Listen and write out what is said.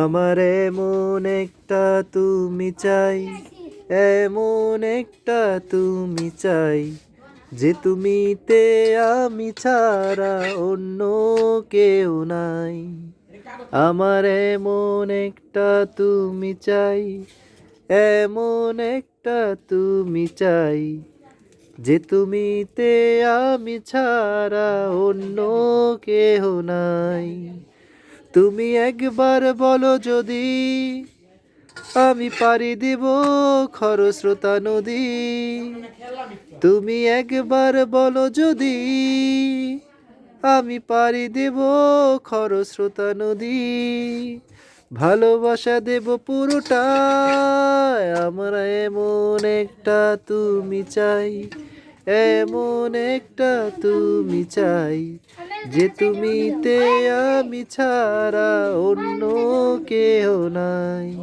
আমার এমন একটা তুমি চাই, এমন একটা তুমি চাই, যে তুমিতে আমি ছাড়া অন্য কেউ নাই। আমার এমন একটা তুমি চাই, এমন একটা তুমি চাই, যে তুমিতে আমি ছাড়া অন্য কেহ নাই। তুমি একবার বলো যদি, আমি পাড়ি দিব খরস্রোতা নদী। তুমি একবার বলো যদি, আমি পাড়ি দেব খরস্রোতা নদী। ভালোবাসা দেব পুরোটাই, আমার এমন একটা তুমি চাই, এমন একটা তুমি চাই, যে তুমিতে আমি ছাড়া অন্য কেহ নাই।